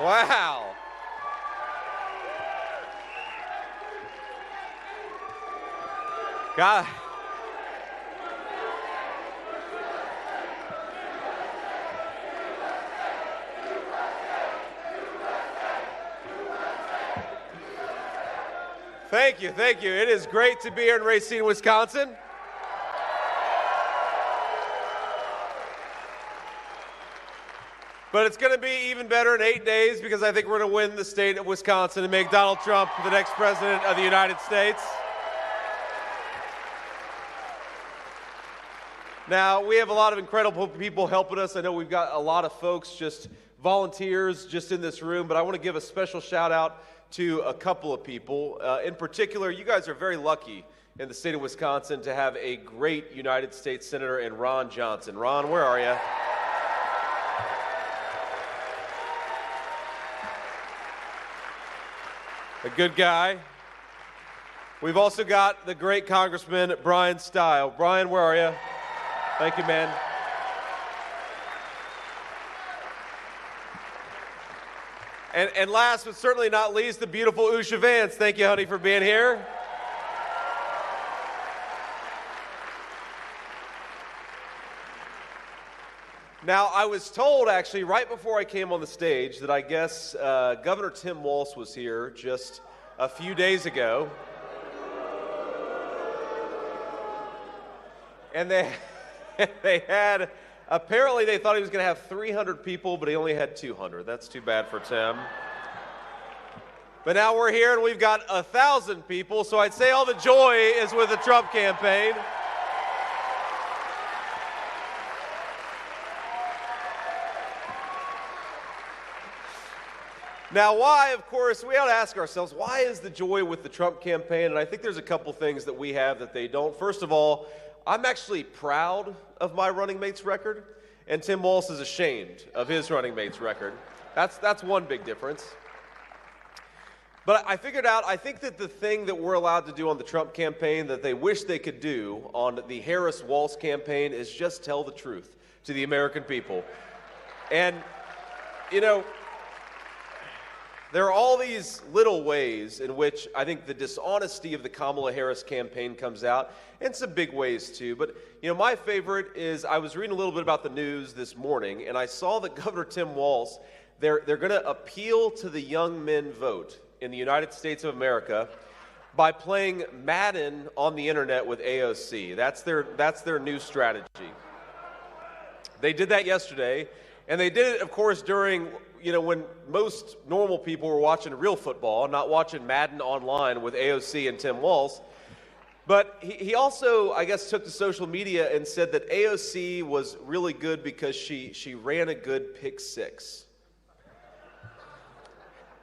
Wow. God. Thank you, thank you. It is great to be here in Racine, Wisconsin. But it's going to be even better in 8 days because I think we're going to win the state of Wisconsin and make Donald Trump the next president of the United States. Now, we have a lot of incredible people helping us. I know we've got a lot of folks, just volunteers, just in this room, but I want to give a special shout out to a couple of people. In particular, you guys are very lucky in the state of Wisconsin to have a great United States Senator in Ron Johnson. Ron, where are you? A good guy. We've also got the great Congressman Brian Stile. Brian, where are you? Thank you, man. And last but certainly not least, the beautiful Usha Vance. Thank you, honey, for being here. Now, I was told, actually, right before I came on the stage that I guess Governor Tim Walz was here just a few days ago. And they had, apparently they thought he was going to have 300 people, but he only had 200. That's too bad for Tim. But now we're here and we've got 1,000 people, so I'd say all the joy is with the Trump campaign. Now, why, of course, we ought to ask ourselves, why is the joy with the Trump campaign? And I think there's a couple things that we have that they don't. First of all, I'm actually proud of my running mate's record, and Tim Walz is ashamed of his running mate's record. That's one big difference. But I figured out, I think that the thing that we're allowed to do on the Trump campaign that they wish they could do on the Harris-Walz campaign is just tell the truth to the American people. And, you know, there are all these little ways in which I think the dishonesty of the Kamala Harris campaign comes out, and some big ways too. But, you know, my favorite is I was reading a little bit about the news this morning, and I saw that Governor Tim Walz, they're going to appeal to the young men vote in the United States of America by playing Madden on the internet with AOC. That's their new strategy. They did that yesterday, and they did it, of course, during, you know, when most normal people were watching real football, not watching Madden online with AOC and Tim Walz. But he also, I guess, took to social media and said that AOC was really good because she ran a good pick six.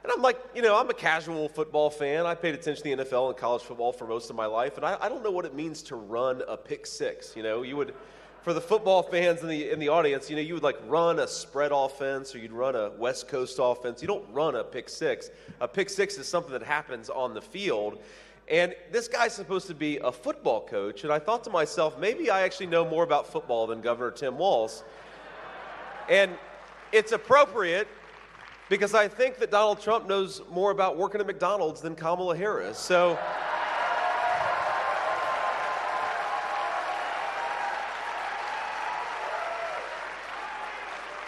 And I'm like, you know, I'm a casual football fan. I paid attention to the NFL and college football for most of my life, and I don't know what it means to run a pick six. You know, you would, for the football fans in the audience, you know, you would like run a spread offense or you'd run a West Coast offense. You don't run a pick six. A pick six is something that happens on the field. And this guy's supposed to be a football coach, and I thought to myself, maybe I actually know more about football than Governor Tim Walz. And it's appropriate because I think that Donald Trump knows more about working at McDonald's than Kamala Harris. So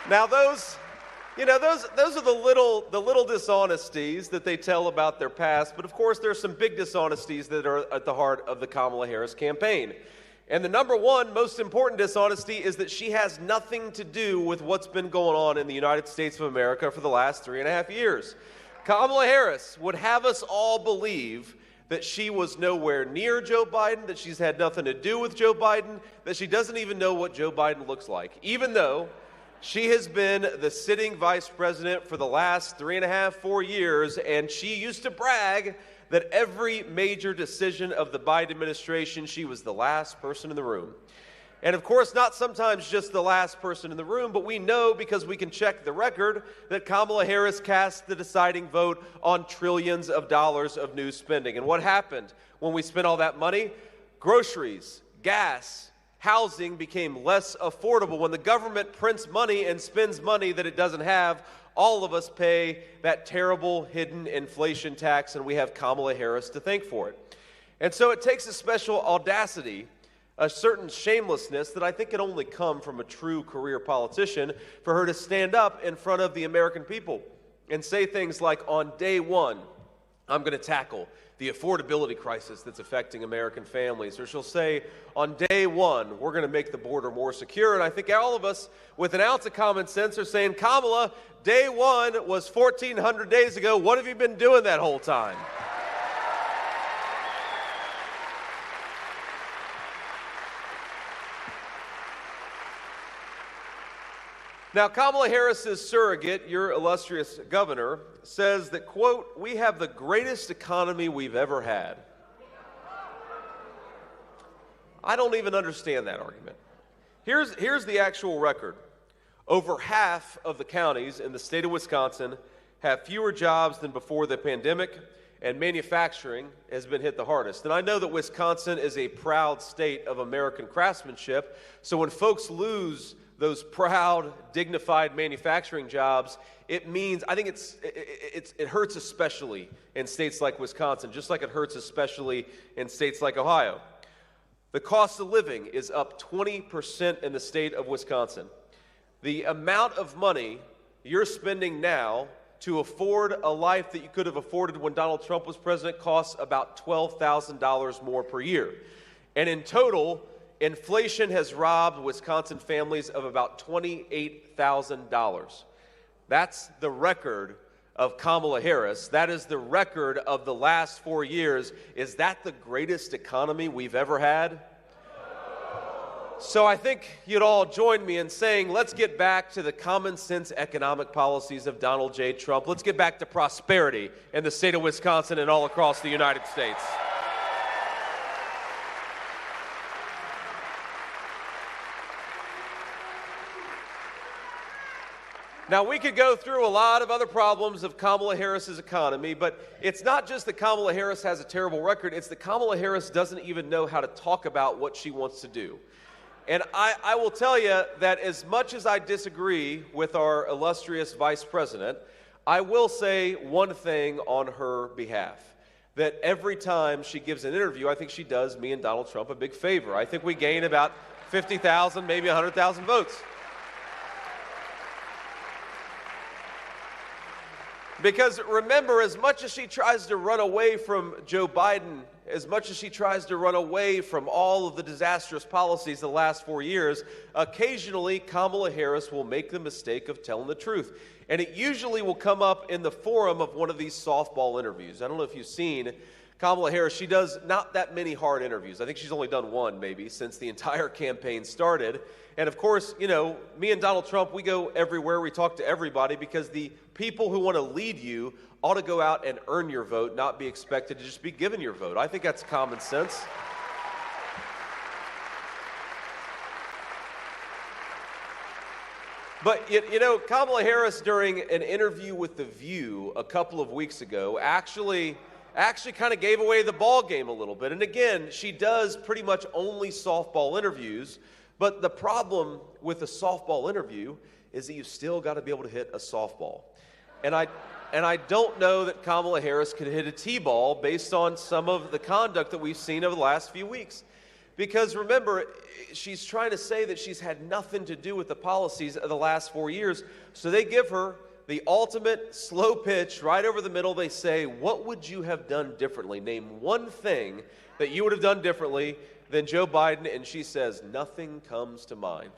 now those are the little dishonesties that they tell about their past, but of course there's some big dishonesties that are at the heart of the Kamala Harris campaign. And the number one most important dishonesty is that she has nothing to do with what's been going on in the United States of America for the last 3.5 years. Kamala Harris would have us all believe that she was nowhere near Joe Biden, that she's had nothing to do with Joe Biden, that she doesn't even know what Joe Biden looks like, even though she has been the sitting vice president for the last 3.5, 4 years, and she used to brag that every major decision of the Biden administration, she was the last person in the room. And of course, not sometimes just the last person in the room, but we know because we can check the record that Kamala Harris cast the deciding vote on trillions of dollars of new spending. And what happened when we spent all that money? Groceries, gas, housing became less affordable. When the government prints money and spends money that it doesn't have, all of us pay that terrible hidden inflation tax, and we have Kamala Harris to thank for it. And so it takes a special audacity, a certain shamelessness that I think can only come from a true career politician for her to stand up in front of the American people and say things like, on day one, I'm going to tackle the affordability crisis that's affecting American families. Or she'll say, on day one, we're going to make the border more secure. And I think all of us with an ounce of common sense are saying, Kamala, day one was 1,400 days ago. What have you been doing that whole time? Now, Kamala Harris's surrogate, your illustrious governor, says that, quote, we have the greatest economy we've ever had. I don't even understand that argument. Here's the actual record. Over half of the counties in the state of Wisconsin have fewer jobs than before the pandemic, and manufacturing has been hit the hardest. And I know that Wisconsin is a proud state of American craftsmanship, so when folks lose those proud, dignified manufacturing jobs, it means, I think it hurts especially in states like Wisconsin, just like it hurts especially in states like Ohio. The cost of living is up 20% in the state of Wisconsin. The amount of money you're spending now to afford a life that you could have afforded when Donald Trump was president costs about $12,000 more per year. And in total, inflation has robbed Wisconsin families of about $28,000. That's the record of Kamala Harris. That is the record of the last 4 years. Is that the greatest economy we've ever had? So I think you'd all join me in saying, let's get back to the common sense economic policies of Donald J. Trump. Let's get back to prosperity in the state of Wisconsin and all across the United States. Now, we could go through a lot of other problems of Kamala Harris's economy, but it's not just that Kamala Harris has a terrible record, it's that Kamala Harris doesn't even know how to talk about what she wants to do. And I will tell you that as much as I disagree with our illustrious vice president, I will say one thing on her behalf. That every time she gives an interview, I think she does me and Donald Trump a big favor. I think we gain about 50,000, maybe 100,000 votes. Because remember, as much as she tries to run away from Joe Biden, as much as she tries to run away from all of the disastrous policies the last 4 years, occasionally Kamala Harris will make the mistake of telling the truth. And it usually will come up in the forum of one of these softball interviews. I don't know if you've seen Kamala Harris. She does not that many hard interviews. I think she's only done one maybe since the entire campaign started. And of course, you know, me and Donald Trump, we go everywhere. We talk to everybody because the people who want to lead you ought to go out and earn your vote, not be expected to just be given your vote. I think that's common sense. But, you know, Kamala Harris, during an interview with The View a couple of weeks ago, actually kind of gave away the ball game a little bit. And again, she does pretty much only softball interviews. But the problem with a softball interview is that you've still got to be able to hit a softball. And I don't know that Kamala Harris could hit a T-ball based on some of the conduct that we've seen over the last few weeks. Because remember, she's trying to say that she's had nothing to do with the policies of the last 4 years. So they give her the ultimate slow pitch right over the middle. They say, what would you have done differently? Name one thing that you would have done differently than Joe Biden. And she says, nothing comes to mind.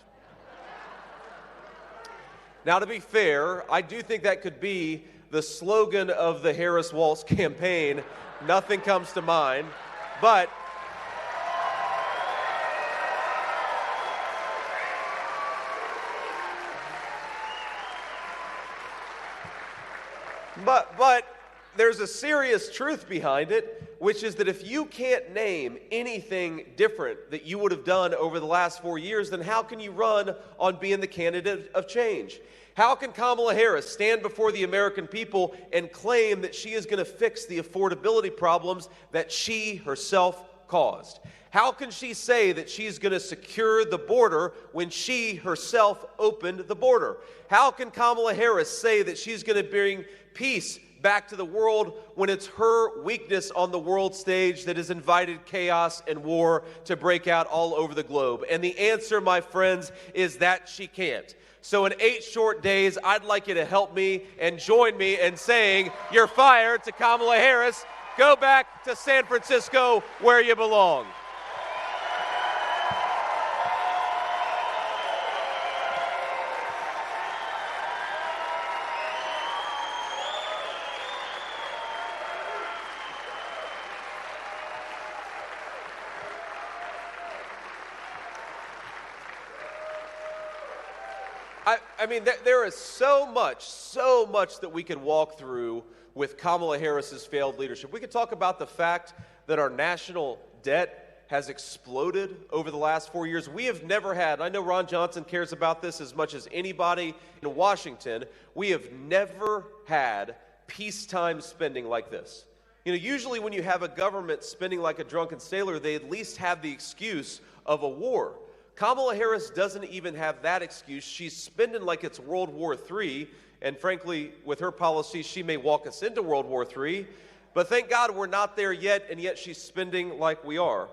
Now, to be fair, I do think that could be the slogan of the Harris-Walz campaign, nothing comes to mind. But there's a serious truth behind it, which is that if you can't name anything different that you would have done over the last 4 years, then how can you run on being the candidate of change? How can Kamala Harris stand before the American people and claim that she is going to fix the affordability problems that she herself caused? How can she say that she's going to secure the border when she herself opened the border? How can Kamala Harris say that she's going to bring peace back to the world when it's her weakness on the world stage that has invited chaos and war to break out all over the globe? And the answer, my friends, is that she can't. So in 8 short days, I'd like you to help me and join me in saying, "You're fired" to Kamala Harris. Go back to San Francisco where you belong. I mean, there is so much that we could walk through with Kamala Harris's failed leadership. We could talk about the fact that our national debt has exploded over the last 4 years. We have never had, I know Ron Johnson cares about this as much as anybody in Washington, we have never had peacetime spending like this. You know, usually when you have a government spending like a drunken sailor, they at least have the excuse of a war. Kamala Harris doesn't even have that excuse. She's spending like it's World War III, and frankly, with her policies, she may walk us into World War III, but thank God we're not there yet, and yet she's spending like we are.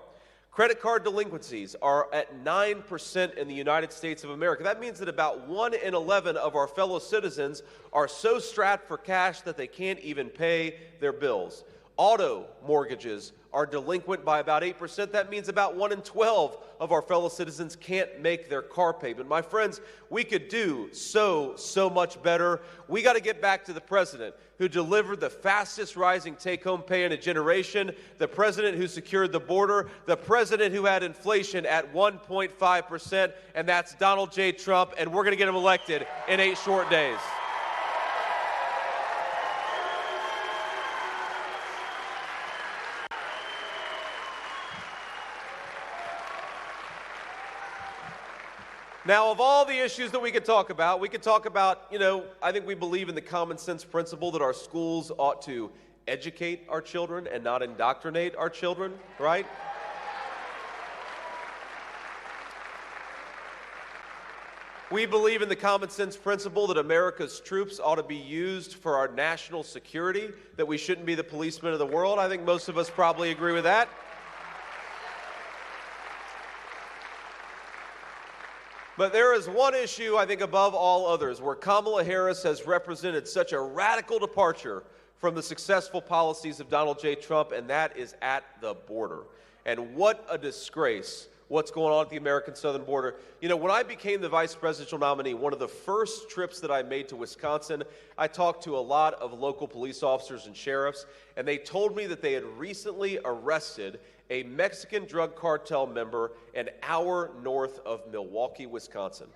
Credit card delinquencies are at 9% in the United States of America. That means that about 1 in 11 of our fellow citizens are so strapped for cash that they can't even pay their bills. Auto mortgages are delinquent by about 8%. That means about 1 in 12 of our fellow citizens can't make their car payment. My friends, we could do so much better. We got to get back to the president who delivered the fastest rising take-home pay in a generation, the president who secured the border, the president who had inflation at 1.5%, and that's Donald J. Trump, and we're going to get him elected in 8 short days. Now, of all the issues that we could talk about, I think we believe in the common sense principle that our schools ought to educate our children and not indoctrinate our children, right? We believe in the common sense principle that America's troops ought to be used for our national security, that we shouldn't be the policemen of the world. I think most of us probably agree with that. But there is one issue, I think, above all others, where Kamala Harris has represented such a radical departure from the successful policies of Donald J. Trump, and that is at the border. And what a disgrace what's going on at the American southern border. You know, when I became the vice presidential nominee, one of the first trips that I made to Wisconsin, I talked to a lot of local police officers and sheriffs, and they told me that they had recently arrested a Mexican drug cartel member an hour north of Milwaukee, Wisconsin.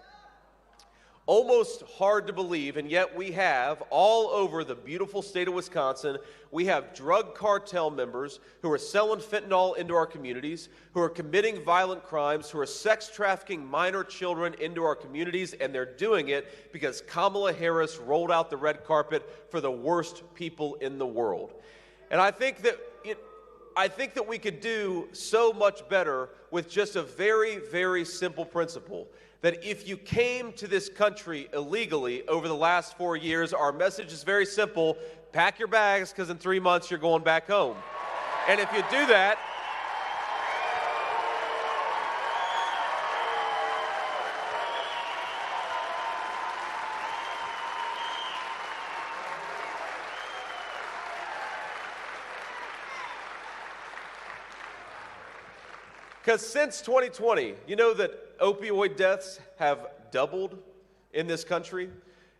Almost hard to believe, and yet we have, all over the beautiful state of Wisconsin, we have drug cartel members who are selling fentanyl into our communities, who are committing violent crimes, who are sex trafficking minor children into our communities, and they're doing it because Kamala Harris rolled out the red carpet for the worst people in the world. And I think that we could do so much better with just a very, very simple principle. That if you came to this country illegally over the last 4 years, our message is very simple: pack your bags, because in 3 months you're going back home. And if you do that, because since 2020, you know that opioid deaths have doubled in this country.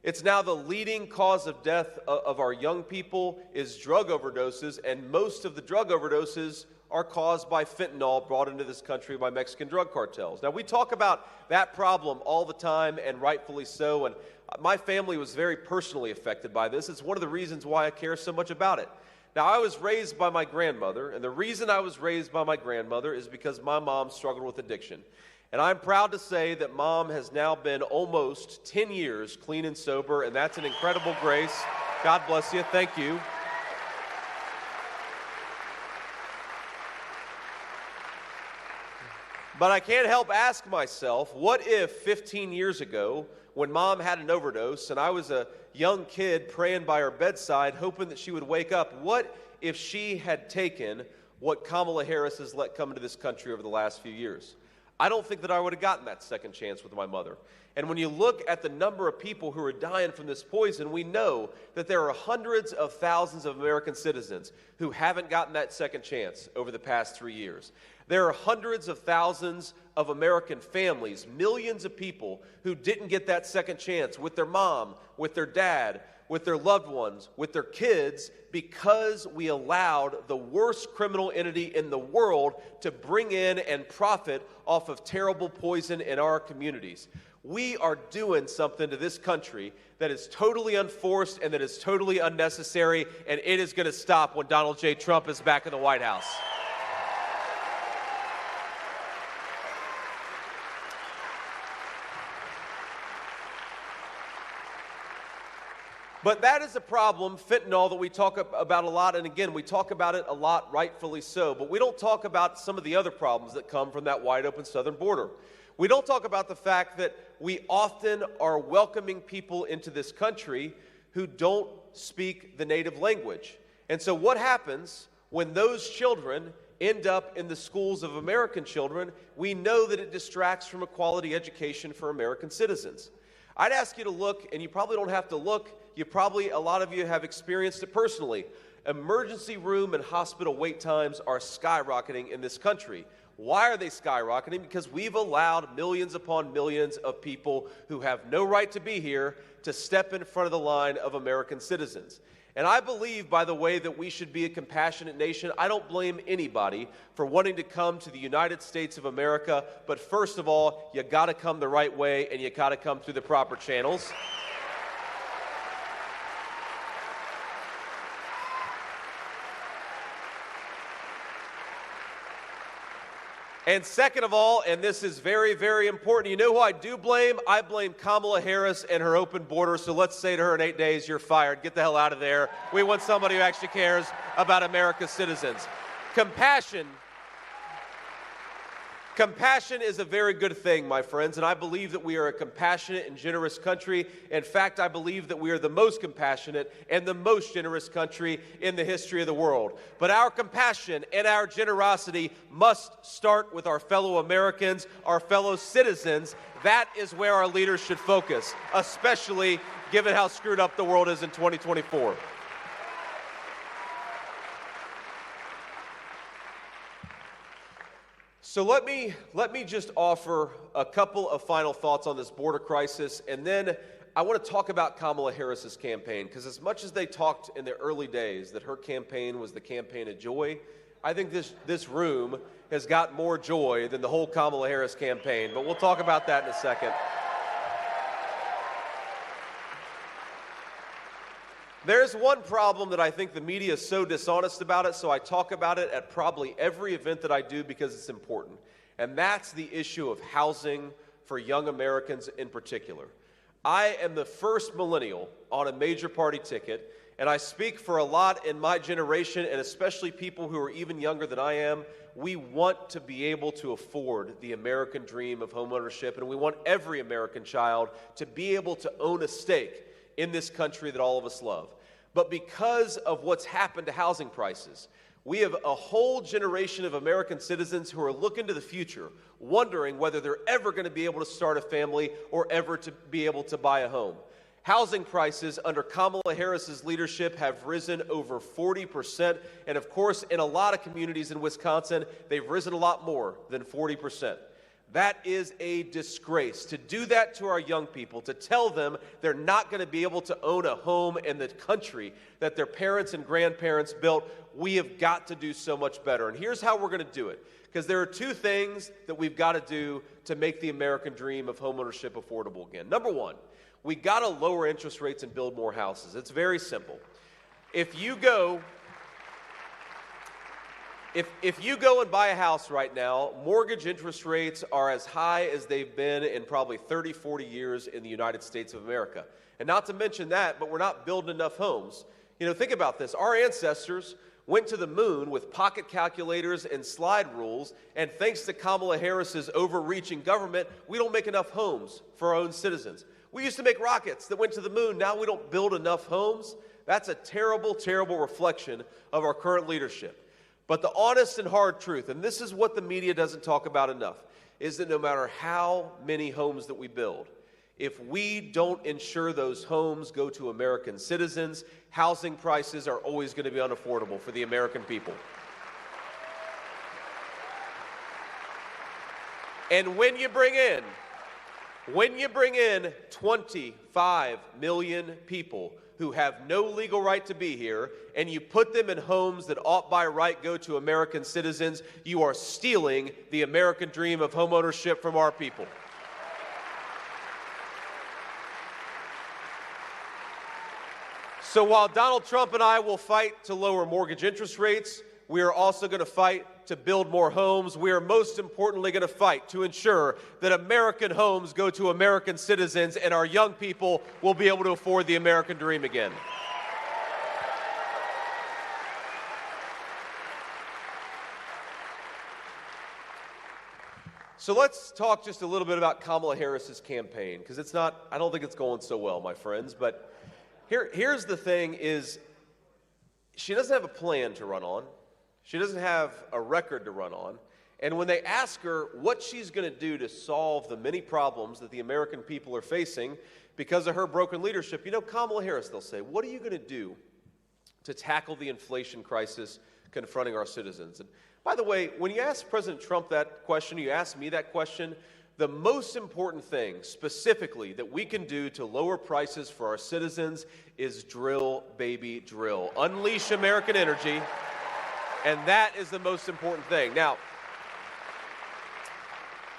It's now the leading cause of death of our young people is drug overdoses, and most of the drug overdoses are caused by fentanyl brought into this country by Mexican drug cartels. Now, we talk about that problem all the time, and rightfully so, and my family was very personally affected by this. It's one of the reasons why I care so much about it. Now, I was raised by my grandmother, and the reason I was raised by my grandmother is because my mom struggled with addiction. And I'm proud to say that Mom has now been almost 10 years clean and sober, and that's an incredible grace. God bless you. Thank you. But I can't help ask myself, what if 15 years ago, when Mom had an overdose and I was a young kid praying by her bedside, hoping that she would wake up, what if she had taken what Kamala Harris has let come into this country over the last few years? I don't think that I would have gotten that second chance with my mother. And when you look at the number of people who are dying from this poison, we know that there are hundreds of thousands of American citizens who haven't gotten that second chance over the past 3 years. There are hundreds of thousands of American families, millions of people who didn't get that second chance with their mom, with their dad, with their loved ones, with their kids, because we allowed the worst criminal entity in the world to bring in and profit off of terrible poison in our communities. We are doing something to this country that is totally unforced and that is totally unnecessary, and it is going to stop when Donald J. Trump is back in the White House. But that is a problem, fentanyl, that we talk about a lot, and again, we talk about it a lot, rightfully so, but we don't talk about some of the other problems that come from that wide open southern border. We don't talk about the fact that we often are welcoming people into this country who don't speak the native language. And so what happens when those children end up in the schools of American children? We know that it distracts from a quality education for American citizens. I'd ask you to look, and you probably don't have to look, a lot of you have experienced it personally. Emergency room and hospital wait times are skyrocketing in this country. Why are they skyrocketing? Because we've allowed millions upon millions of people who have no right to be here to step in front of the line of American citizens. And I believe, by the way, that we should be a compassionate nation. I don't blame anybody for wanting to come to the United States of America, but first of all, you got to come the right way and you got to come through the proper channels. And second of all, and this is very, very important, you know who I do blame? I blame Kamala Harris and her open border. So let's say to her in 8 days, you're fired. Get the hell out of there. We want somebody who actually cares about America's citizens. Compassion is a very good thing, my friends, and I believe that we are a compassionate and generous country. In fact, I believe that we are the most compassionate and the most generous country in the history of the world. But our compassion and our generosity must start with our fellow Americans, our fellow citizens. That is where our leaders should focus, especially given how screwed up the world is in 2024. So let me just offer a couple of final thoughts on this border crisis, and then I want to talk about Kamala Harris's campaign, because as much as they talked in the early days that her campaign was the campaign of joy, I think this room has got more joy than the whole Kamala Harris campaign, but we'll talk about that in a second. There's one problem that I think the media is so dishonest about it, so I talk about it at probably every event that I do because it's important. And that's the issue of housing for young Americans in particular. I am the first millennial on a major party ticket, and I speak for a lot in my generation, and especially people who are even younger than I am. We want to be able to afford the American dream of homeownership, and we want every American child to be able to own a stake in this country that all of us love. But because of what's happened to housing prices, we have a whole generation of American citizens who are looking to the future, wondering whether they're ever going to be able to start a family or ever to be able to buy a home. Housing prices under Kamala Harris's leadership have risen over 40%, and of course, in a lot of communities in Wisconsin, they've risen a lot more than 40%. That is a disgrace. To do that to our young people, to tell them they're not going to be able to own a home in the country that their parents and grandparents built, we have got to do so much better. And here's how we're going to do it. Because there are two things that we've got to do to make the American dream of homeownership affordable again. Number one, we got to lower interest rates and build more houses. It's very simple. If you go and buy a house right now, mortgage interest rates are as high as they've been in probably 30, 40 years in the United States of America. And not to mention that, but we're not building enough homes. You know, think about this. Our ancestors went to the moon with pocket calculators and slide rules, and thanks to Kamala Harris's overreaching government, we don't make enough homes for our own citizens. We used to make rockets that went to the moon. Now we don't build enough homes. That's a terrible, terrible reflection of our current leadership. But the honest and hard truth, and this is what the media doesn't talk about enough, is that no matter how many homes that we build, if we don't ensure those homes go to American citizens, housing prices are always going to be unaffordable for the American people. And when you bring in 25 million people who have no legal right to be here, and you put them in homes that ought by right go to American citizens, you are stealing the American dream of homeownership from our people. So while Donald Trump and I will fight to lower mortgage interest rates, we are also going to fight to build more homes. We are most importantly going to fight to ensure that American homes go to American citizens and our young people will be able to afford the American dream again. So let's talk just a little bit about Kamala Harris's campaign, because I don't think it's going so well, my friends, but here's the thing is, she doesn't have a plan to run on. She doesn't have a record to run on. And when they ask her what she's going to do to solve the many problems that the American people are facing because of her broken leadership, Kamala Harris, they'll say, what are you going to do to tackle the inflation crisis confronting our citizens? And by the way, when you ask President Trump that question, you ask me that question, the most important thing specifically that we can do to lower prices for our citizens is drill, baby, drill. Unleash American energy, and that is the most important thing. Now,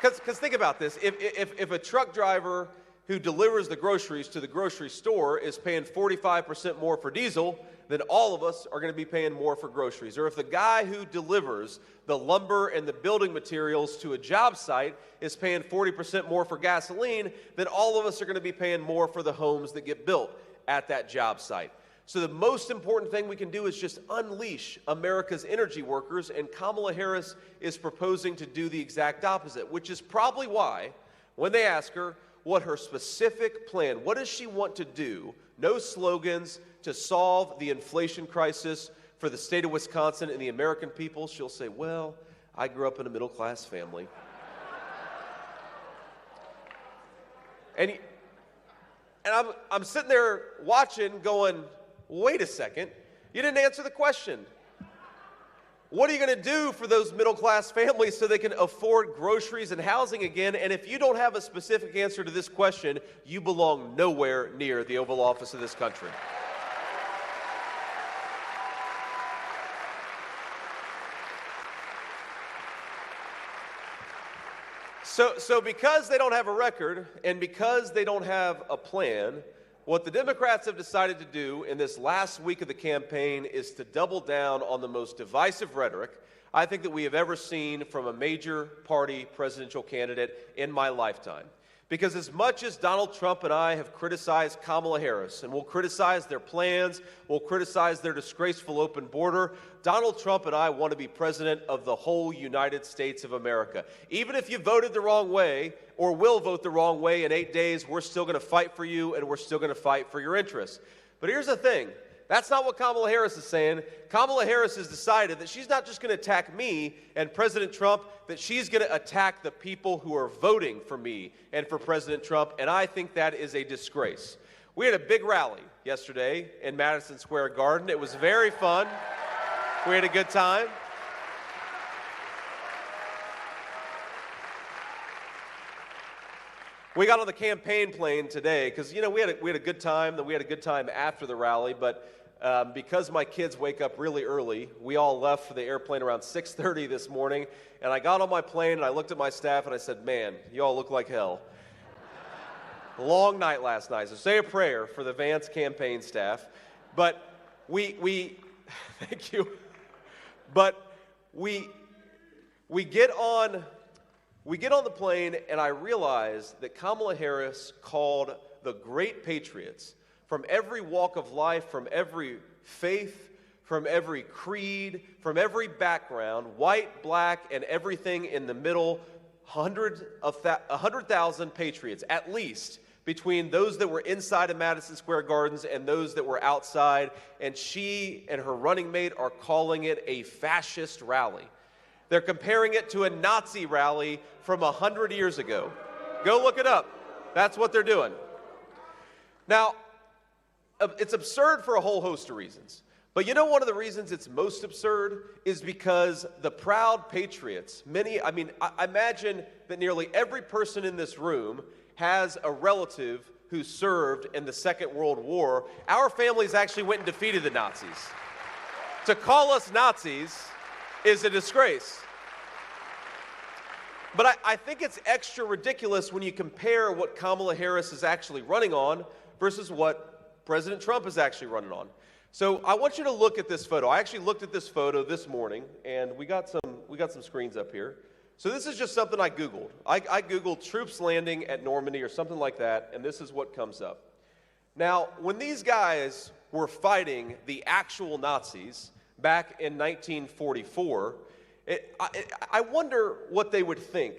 because think about this, if a truck driver who delivers the groceries to the grocery store is paying 45% more for diesel, then all of us are going to be paying more for groceries. Or if the guy who delivers the lumber and the building materials to a job site is paying 40% more for gasoline, then all of us are going to be paying more for the homes that get built at that job site. So the most important thing we can do is just unleash America's energy workers, and Kamala Harris is proposing to do the exact opposite, which is probably why when they ask her what her specific plan, what does she want to do, no slogans, to solve the inflation crisis for the state of Wisconsin and the American people, she'll say, well, I grew up in a middle-class family. And I'm sitting there watching going, wait a second, you didn't answer the question. What are you going to do for those middle-class families so they can afford groceries and housing again? And if you don't have a specific answer to this question, you belong nowhere near the Oval Office of this country. So because they don't have a record and because they don't have a plan, what the Democrats have decided to do in this last week of the campaign is to double down on the most divisive rhetoric I think that we have ever seen from a major party presidential candidate in my lifetime. Because as much as Donald Trump and I have criticized Kamala Harris, and we'll criticize their plans, we'll criticize their disgraceful open border, Donald Trump and I want to be president of the whole United States of America. Even if you voted the wrong way, or will vote the wrong way in 8 days, we're still going to fight for you, and we're still going to fight for your interests. But here's the thing. That's not what Kamala Harris is saying. Kamala Harris has decided that she's not just going to attack me and President Trump, that she's going to attack the people who are voting for me and for President Trump, and I think that is a disgrace. We had a big rally yesterday in Madison Square Garden. It was very fun. We had a good time. We got on the campaign plane today because, we had a good time. Then we had a good time after the rally, but because my kids wake up really early, we all left for the airplane around 6:30 this morning, and I got on my plane and I looked at my staff and I said, man, you all look like hell. Long night last night, so say a prayer for the Vance campaign staff. But we thank you. But we get on the plane, and I realized that Kamala Harris called the great patriots from every walk of life, from every faith, from every creed, from every background, white, black, and everything in the middle, 100,000 patriots, at least, between those that were inside of Madison Square Gardens and those that were outside, and she and her running mate are calling it a fascist rally. They're comparing it to a Nazi rally from 100 years ago. Go look it up. That's what they're doing. Now, it's absurd for a whole host of reasons. But you know one of the reasons it's most absurd is because the proud patriots, I imagine that nearly every person in this room has a relative who served in the Second World War. Our families actually went and defeated the Nazis. To call us Nazis is a disgrace. But I think it's extra ridiculous when you compare what Kamala Harris is actually running on versus what President Trump is actually running on. So I want you to look at this photo. I actually looked at this photo this morning, and we got some screens up here. So this is just something I Googled. I Googled troops landing at Normandy or something like that, and this is what comes up. Now, when these guys were fighting the actual Nazis back in 1944, I wonder what they would think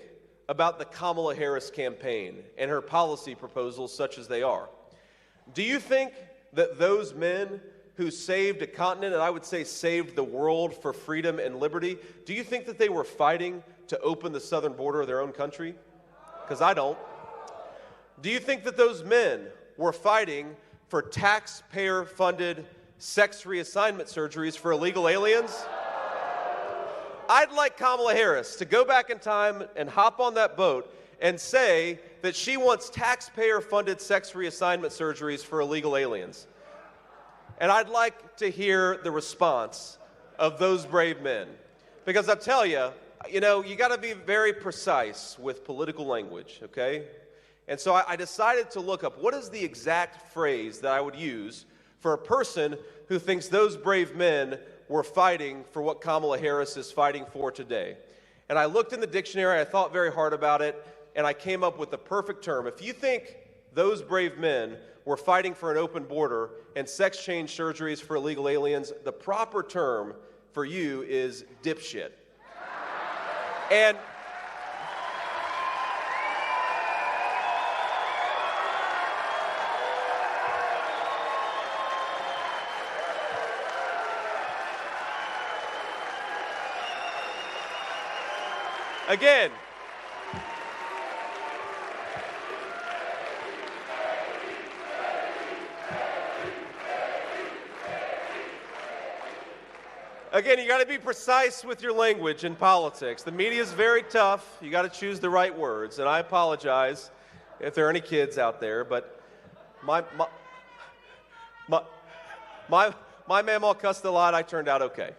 about the Kamala Harris campaign and her policy proposals such as they are. Do you think that those men who saved a continent, and I would say saved the world for freedom and liberty, do you think that they were fighting to open the southern border of their own country? Because I don't. Do you think that those men were fighting for taxpayer-funded sex reassignment surgeries for illegal aliens? I'd like Kamala Harris to go back in time and hop on that boat and say that she wants taxpayer-funded sex reassignment surgeries for illegal aliens. And I'd like to hear the response of those brave men. Because I'll tell you, you got to be very precise with political language, okay? And so I decided to look up what is the exact phrase that I would use for a person who thinks those brave men were fighting for what Kamala Harris is fighting for today. And I looked in the dictionary, I thought very hard about it, and I came up with the perfect term. If you think those brave men were fighting for an open border and sex change surgeries for illegal aliens, the proper term for you is dipshit. And again, you got to be precise with your language in politics. The media is very tough. You got to choose the right words. And I apologize if there are any kids out there, but my mamaw cussed a lot. I turned out okay.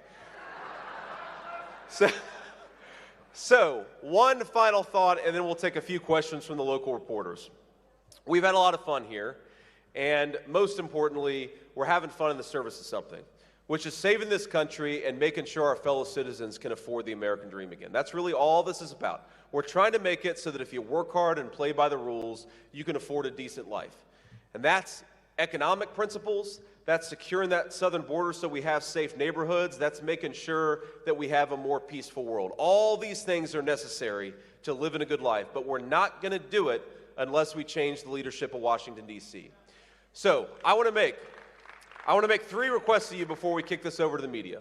So one final thought, and then we'll take a few questions from the local reporters. We've had a lot of fun here, and most importantly, we're having fun in the service of something, which is saving this country and making sure our fellow citizens can afford the American dream again. That's really all this is about. We're trying to make it so that if you work hard and play by the rules, you can afford a decent life. And that's economic principles, that's securing that southern border so we have safe neighborhoods, that's making sure that we have a more peaceful world. All these things are necessary to live in a good life, but we're not going to do it unless we change the leadership of Washington, D.C. So I want to make 3 requests to you before we kick this over to the media.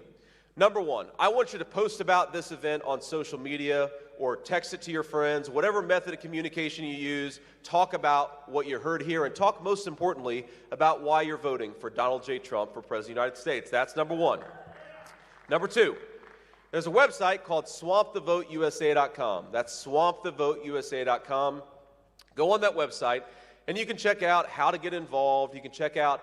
Number 1, I want you to post about this event on social media or text it to your friends, whatever method of communication you use. Talk about what you heard here and talk, most importantly, about why you're voting for Donald J. Trump for President of the United States. That's number 1. Number 2, there's a website called swampthevoteusa.com. That's swampthevoteusa.com. Go on that website and you can check out how to get involved. You can check out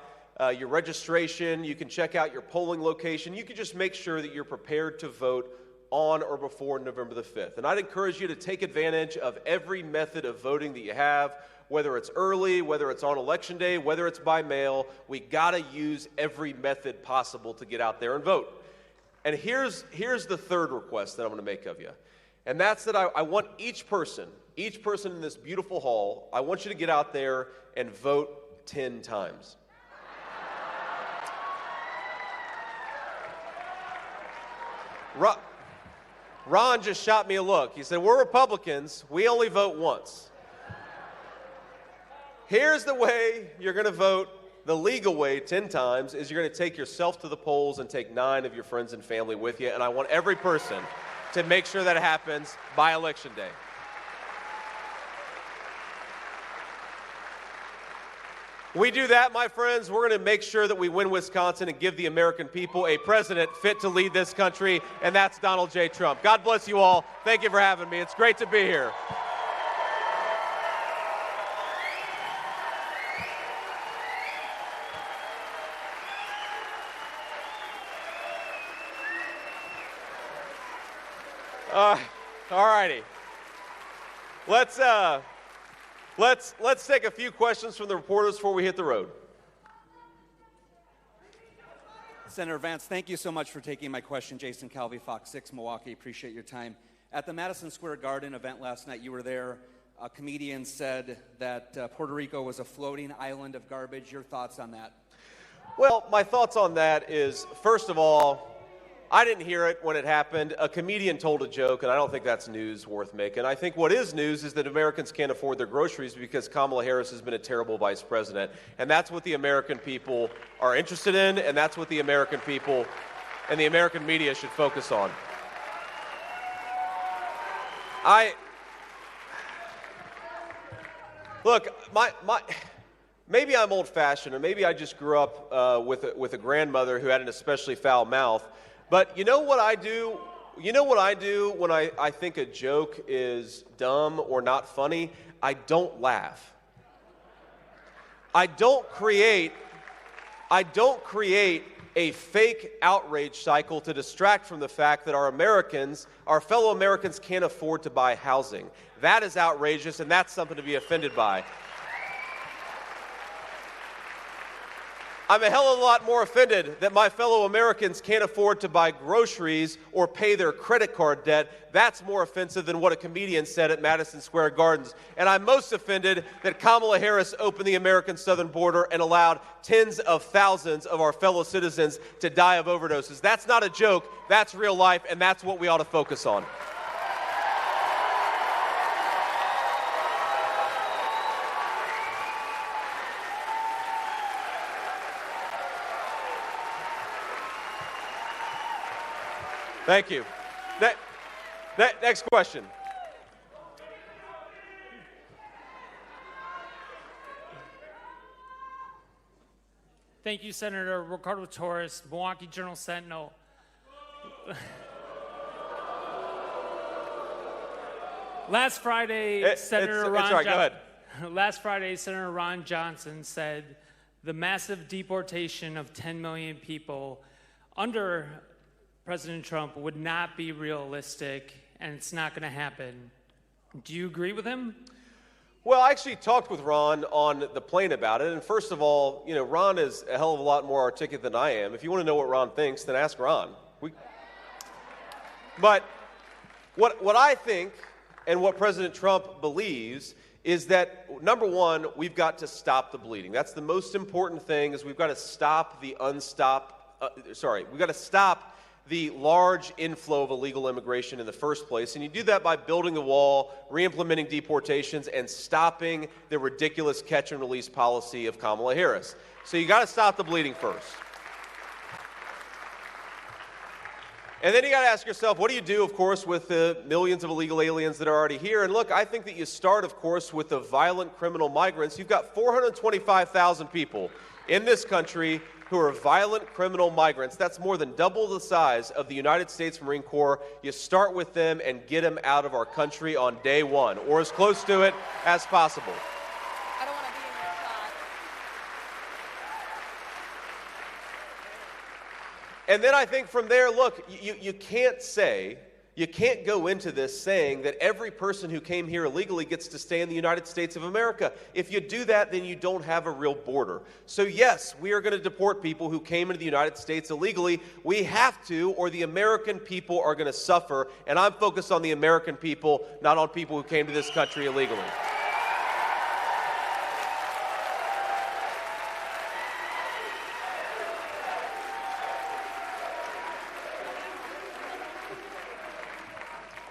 your registration, you can check out your polling location, you can just make sure that you're prepared to vote on or before November the 5th. And I'd encourage you to take advantage of every method of voting that you have, whether it's early, whether it's on election day, whether it's by mail. We gotta use every method possible to get out there and vote. And here's the third request that I'm gonna make of you. And that's that I want each person in this beautiful hall, I want you to get out there and vote 10 times. Ron just shot me a look. He said, we're Republicans. We only vote once. Here's the way you're going to vote the legal way 10 times is you're going to take yourself to the polls and take 9 of your friends and family with you. And I want every person to make sure that happens by Election Day. We do that, my friends, we're going to make sure that we win Wisconsin and give the American people a president fit to lead this country, and that's Donald J. Trump. God bless you all. Thank you for having me. It's great to be here. All righty. Let's take a few questions from the reporters before we hit the road. Senator Vance, thank you so much for taking my question. Jason Calvi, Fox 6, Milwaukee. Appreciate your time. At the Madison Square Garden event last night, you were there. A comedian said that Puerto Rico was a floating island of garbage. Your thoughts on that? Well, my thoughts on that is, first of all, I didn't hear it when it happened. A comedian told a joke, and I don't think that's news worth making. I think what is news is that Americans can't afford their groceries because Kamala Harris has been a terrible vice president. And that's what the American people are interested in, and that's what the American people and the American media should focus on. Look, maybe I'm old-fashioned, or maybe I just grew up with a grandmother who had an especially foul mouth. But you know what I do? You know what I do when I think a joke is dumb or not funny? I don't laugh. I don't create a fake outrage cycle to distract from the fact that our fellow Americans can't afford to buy housing. That is outrageous, and that's something to be offended by. I'm a hell of a lot more offended that my fellow Americans can't afford to buy groceries or pay their credit card debt. That's more offensive than what a comedian said at Madison Square Gardens. And I'm most offended that Kamala Harris opened the American southern border and allowed tens of thousands of our fellow citizens to die of overdoses. That's not a joke. That's real life, and that's what we ought to focus on. Thank you. Next question. Thank you, Senator Ricardo Torres, Milwaukee Journal-Sentinel. Last Friday, Senator Ron Johnson said the massive deportation of 10 million people under President Trump would not be realistic, and it's not going to happen. Do you agree with him? Well, I actually talked with Ron on the plane about it, and first of all, Ron is a hell of a lot more articulate than I am. If you want to know what Ron thinks, then ask Ron. But what I think and what President Trump believes is that, number one, we've got to stop the bleeding. That's the most important thing, is we've got to stop the large inflow of illegal immigration in the first place. And you do that by building a wall, re-implementing deportations, and stopping the ridiculous catch and release policy of Kamala Harris. So you got to stop the bleeding first. And then you got to ask yourself, what do you do, of course, with the millions of illegal aliens that are already here? And look, I think that you start, of course, with the violent criminal migrants. You've got 425,000 people in this country who are violent criminal migrants. That's more than double the size of the United States Marine Corps. You start with them and get them out of our country on day one, or as close to it as possible. I don't want to be in your shot. And then I think from there, look, you can't go into this saying that every person who came here illegally gets to stay in the United States of America. If you do that, then you don't have a real border. So yes, we are going to deport people who came into the United States illegally. We have to, or the American people are going to suffer. And I'm focused on the American people, not on people who came to this country illegally.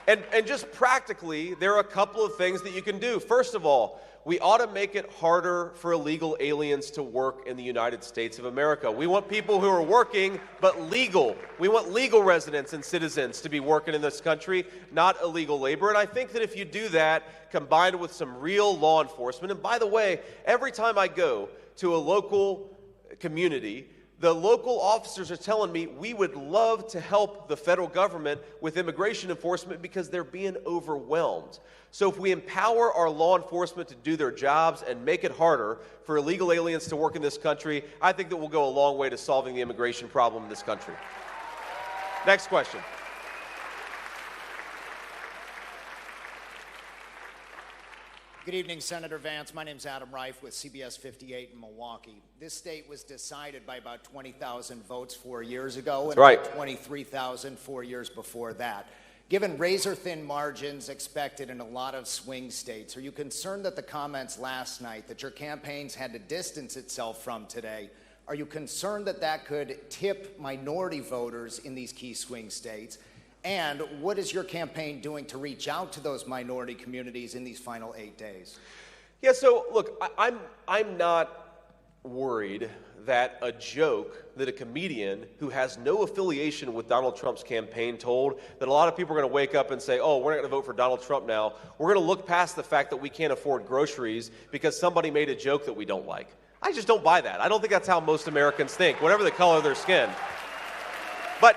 And just practically, there are a couple of things that you can do. First of all, we ought to make it harder for illegal aliens to work in the United States of America. We want people who are working, but legal. We want legal residents and citizens to be working in this country, not illegal labor. And I think that if you do that, combined with some real law enforcement, and by the way, every time I go to a local community, the local officers are telling me we would love to help the federal government with immigration enforcement because they're being overwhelmed. So if we empower our law enforcement to do their jobs and make it harder for illegal aliens to work in this country, I think that we'll go a long way to solving the immigration problem in this country. Next question. Good evening, Senator Vance. My name's Adam Reif with CBS 58 in Milwaukee. This state was decided by about 20,000 votes 4 years ago, and right. about 23,000 4 years before that. Given razor-thin margins expected in a lot of swing states, are you concerned that the comments last night that your campaigns had to distance itself from today, are you concerned that that could tip minority voters in these key swing states? And what is your campaign doing to reach out to those minority communities in these final 8 days? Yeah, so look, I'm not worried that a joke that a comedian who has no affiliation with Donald Trump's campaign told, that a lot of people are going to wake up and say, oh, we're not going to vote for Donald Trump now. We're going to look past the fact that we can't afford groceries because somebody made a joke that we don't like. I just don't buy that. I don't think that's how most Americans think, whatever the color of their skin. But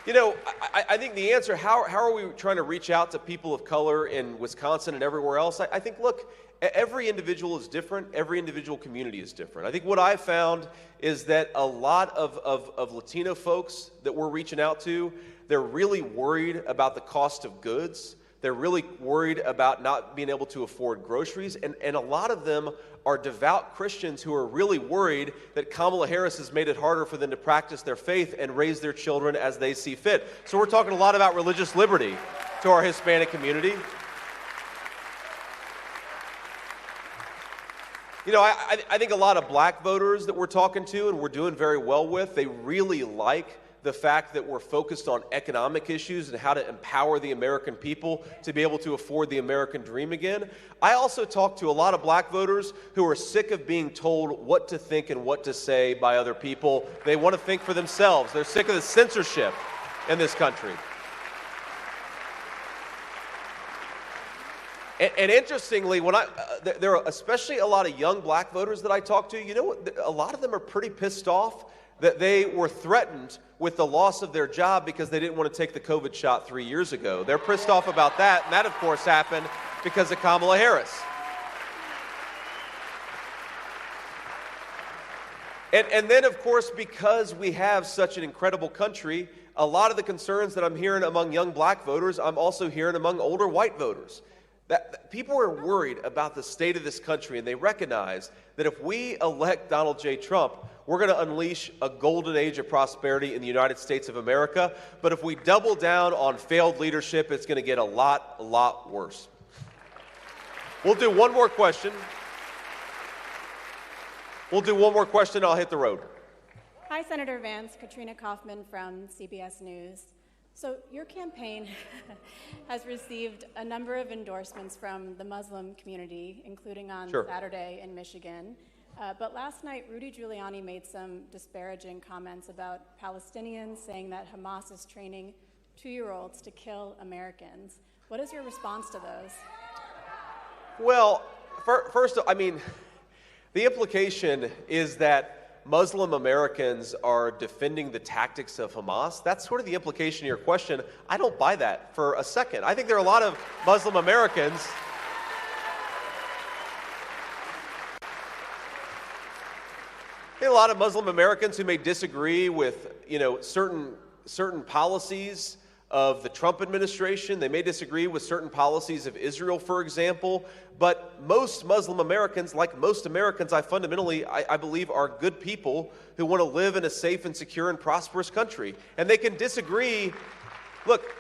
you know, I think the answer, how are we trying to reach out to people of color in Wisconsin and everywhere else? I think, look, every individual is different. Every individual community is different. I think what I've found is that a lot of Latino folks that we're reaching out to, they're really worried about the cost of goods. They're really worried about not being able to afford groceries. And a lot of them are devout Christians who are really worried that Kamala Harris has made it harder for them to practice their faith and raise their children as they see fit. So we're talking a lot about religious liberty to our Hispanic community. You know, I think a lot of black voters that we're talking to and we're doing very well with, they really like the fact that we're focused on economic issues and how to empower the American people to be able to afford the American dream again. I also talk to a lot of black voters who are sick of being told what to think and what to say by other people. They want to think for themselves. They're sick of the censorship in this country. And interestingly, when there are especially a lot of young black voters that I talk to, you know what, a lot of them are pretty pissed off that they were threatened with the loss of their job because they didn't want to take the COVID shot 3 years ago. They're pissed off about that, and that, of course, happened because of Kamala Harris. And then, of course, because we have such an incredible country, a lot of the concerns that I'm hearing among young black voters, I'm also hearing among older white voters. That people are worried about the state of this country, and they recognize that if we elect Donald J. Trump, we're going to unleash a golden age of prosperity in the United States of America. But if we double down on failed leadership, it's going to get a lot worse. We'll do one more question. I'll hit the road. Hi, Senator Vance. Katrina Kaufman from CBS News. So your campaign has received a number of endorsements from the Muslim community, including on Saturday in Michigan. But last night, Rudy Giuliani made some disparaging comments about Palestinians, saying that Hamas is training 2-year-olds to kill Americans. What is your response to those? Well, first, I mean, the implication is that Muslim Americans are defending the tactics of Hamas. That's sort of the implication of your question. I don't buy that for a second. I think there are a lot of Muslim Americans who may disagree with, certain policies of the Trump administration. They may disagree with certain policies of Israel, for example. But most Muslim Americans, like most Americans, I believe are good people who want to live in a safe and secure and prosperous country. And they can disagree. Look,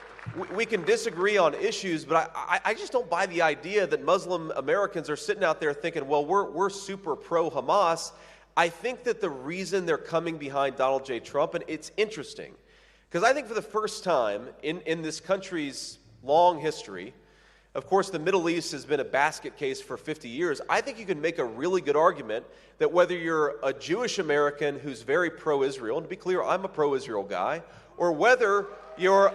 we can disagree on issues, but I just don't buy the idea that Muslim Americans are sitting out there thinking, well, we're super pro-Hamas. I think that the reason they're coming behind Donald J. Trump, and it's interesting, Because I think for the first time in this country's long history, of course, the Middle East has been a basket case for 50 years. I think you can make a really good argument that whether you're a Jewish American who's very pro-Israel, and to be clear, I'm a pro-Israel guy, or whether you're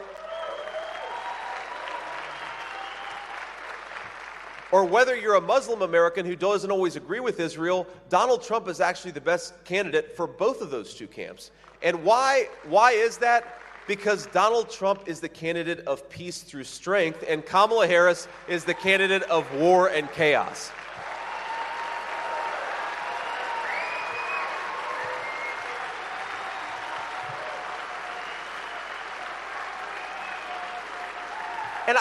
a Muslim American who doesn't always agree with Israel, Donald Trump is actually the best candidate for both of those two camps. And why is that? Because Donald Trump is the candidate of peace through strength, and Kamala Harris is the candidate of war and chaos. And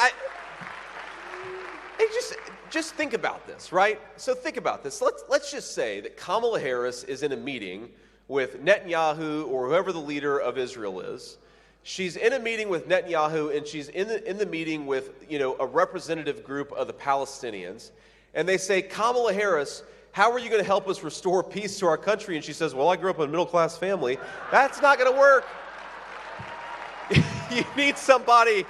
just think about this, right? So think about this. Let's just say that Kamala Harris is in a meeting with Netanyahu or whoever the leader of Israel is. She's in a meeting with Netanyahu, and she's in the meeting with, a representative group of the Palestinians. And they say, Kamala Harris, how are you going to help us restore peace to our country? And she says, well, I grew up in a middle-class family. That's not going to work. You need somebody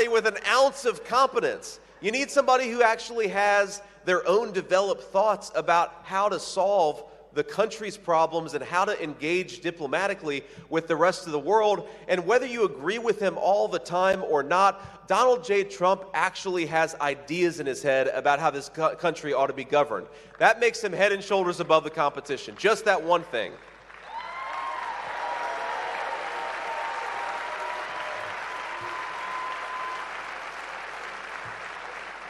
with an ounce of competence. You need somebody who actually has their own developed thoughts about how to solve the country's problems and how to engage diplomatically with the rest of the world. And whether you agree with him all the time or not, Donald J. Trump actually has ideas in his head about how this country ought to be governed. That makes him head and shoulders above the competition. Just that one thing.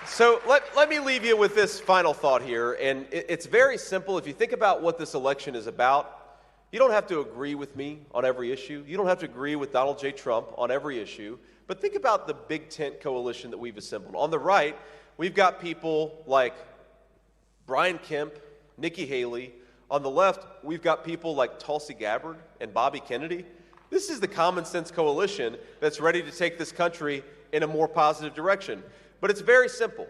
So let me leave you with this final thought here, and it's very simple. If you think about what this election is about, you don't have to agree with me on every issue. You don't have to agree with Donald J. Trump on every issue, but think about the big tent coalition that we've assembled. On the right, we've got people like Brian Kemp, Nikki Haley. On the left, we've got people like Tulsi Gabbard and Bobby Kennedy. This is the common sense coalition that's ready to take this country in a more positive direction. But it's very simple.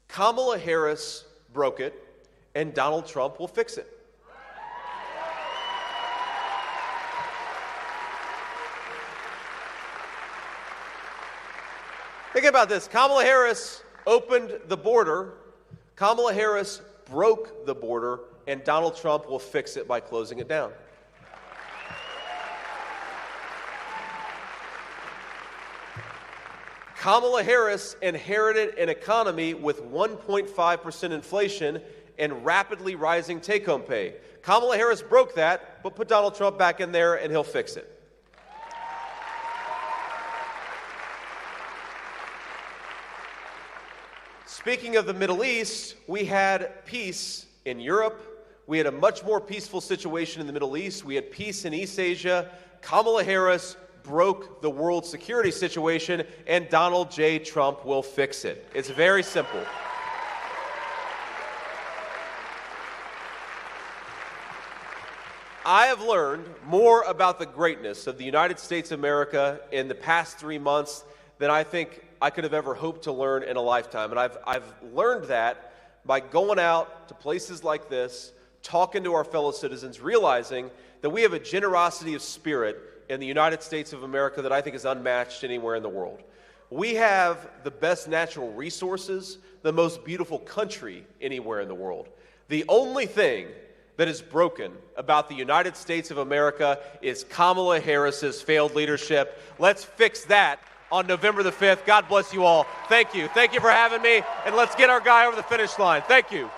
Kamala Harris broke it, and Donald Trump will fix it. Think about this. Kamala Harris opened the border. Kamala Harris broke the border, and Donald Trump will fix it by closing it down. Kamala Harris inherited an economy with 1.5% inflation and rapidly rising take-home pay. Kamala Harris broke that, but put Donald Trump back in there and he'll fix it. Speaking of the Middle East, we had peace in Europe. We had a much more peaceful situation in the Middle East. We had peace in East Asia. Kamala Harris broke the world security situation, and Donald J. Trump will fix it. It's very simple. I have learned more about the greatness of the United States of America in the past 3 months than I think I could have ever hoped to learn in a lifetime. And I've learned that by going out to places like this, talking to our fellow citizens, realizing that we have a generosity of spirit in the United States of America that I think is unmatched anywhere in the world. We have the best natural resources, the most beautiful country anywhere in the world. The only thing that is broken about the United States of America is Kamala Harris's failed leadership. Let's fix that on November the 5th. God bless you all. Thank you. Thank you for having me, and let's get our guy over the finish line. Thank you.